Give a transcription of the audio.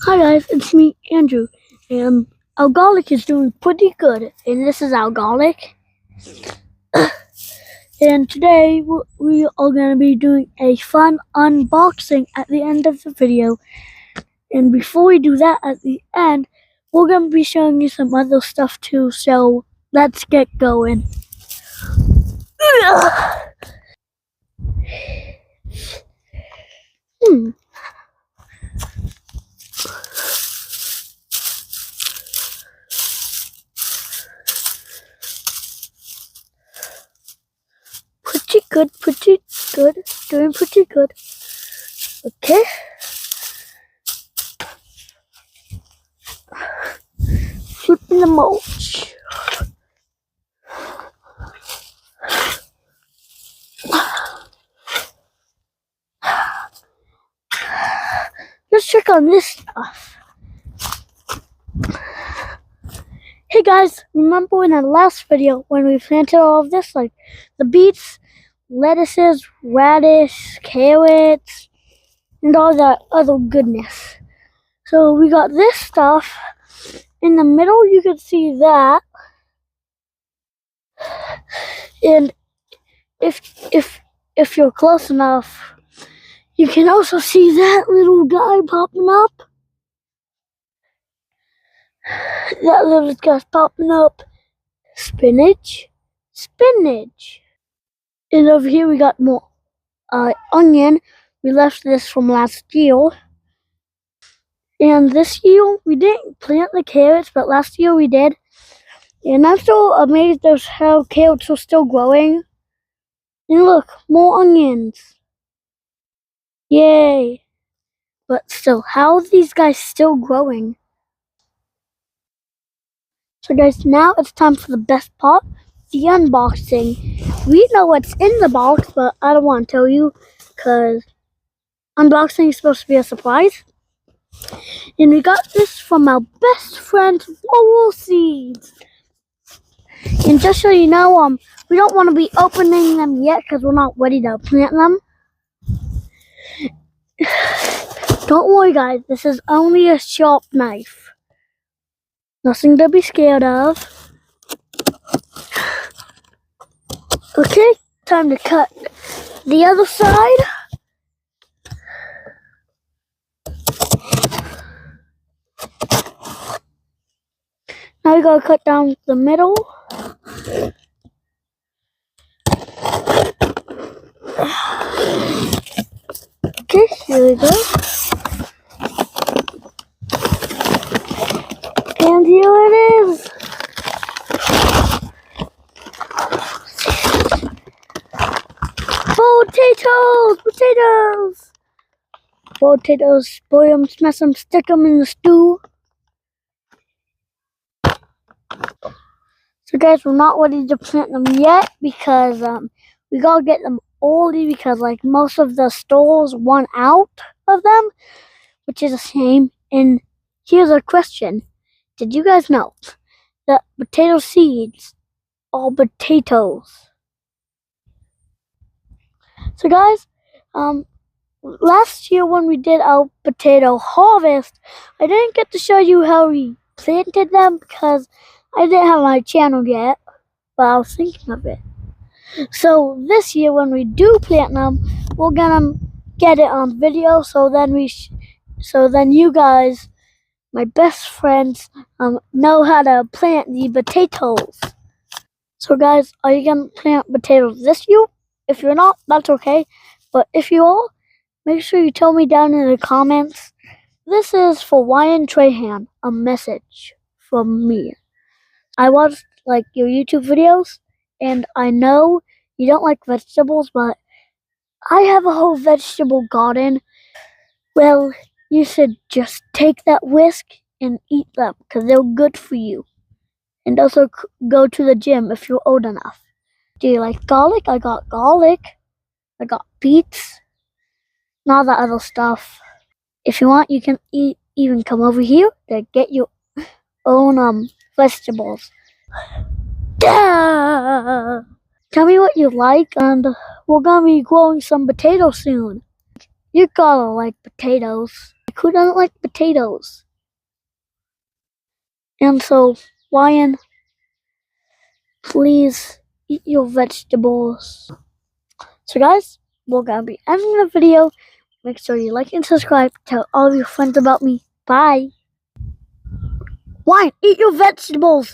Hi guys, it's me, Andrew, and our garlic is doing pretty good, and this is our garlic. And today we are going to be doing a fun unboxing at the end of the video. And before we do that at the end, we're going to be showing you some other stuff too, so let's get going. Pretty good, doing pretty good. Okay. Flipping the mulch. Let's check on this stuff. Hey guys, remember in our last video when we planted all of this, like the beets, lettuces, radish, carrots, and all that other goodness. So we got this stuff. In the middle you can see that. And if you're close enough, you can also see that little guy popping up. That little guy's popping up. Spinach. And over here we got more onion. We left this from last year. And this year we didn't plant the carrots, but last year we did. And I'm still amazed at how carrots are still growing. And look, more onions. Yay. But still, how are these guys still growing? So guys, now it's time for the best part, the unboxing. We know what's in the box, but I don't want to tell you because unboxing is supposed to be a surprise. And we got this from our best friend, Laurel Seeds. And just so you know, we don't want to be opening them yet because we're not ready to plant them. Don't worry guys, this is only a sharp knife. Nothing to be scared of. Okay, time to cut the other side. Now we gotta cut down the middle. Okay, here we go. And here it is. Potatoes, boil them, smash them, stick them in the stew. So guys, we're not ready to plant them yet because we gotta get them early because like most of the stores run out of them, which is a shame. And here's a question. Did you guys know that potato seeds are potatoes? So guys, last year when we did our potato harvest, I didn't get to show you how we planted them because I didn't have my channel yet, but I was thinking of it. So this year when we do plant them, we're gonna get it on video. So then you guys, my best friends, know how to plant the potatoes. So guys, are you gonna plant potatoes this year? If you're not, that's okay. But if you are, make sure you tell me down in the comments. This is for Ryan Trahan, a message from me. I watched like your YouTube videos, and I know you don't like vegetables, but I have a whole vegetable garden. Well, you should just take that risk and eat them because they're good for you. And also go to the gym if you're old enough. Do you like garlic? I got garlic. I got beets. And all that other stuff. If you want, you can even come over here to get your own vegetables. Duh! Tell me what you like, and we're gonna be growing some potatoes soon. You gotta like potatoes. Like, who doesn't like potatoes? And so, Ryan, please eat your vegetables. So guys, we're gonna be ending the video. Make sure you like and subscribe. Tell all of your friends about me. Bye. Ryan, eat your vegetables.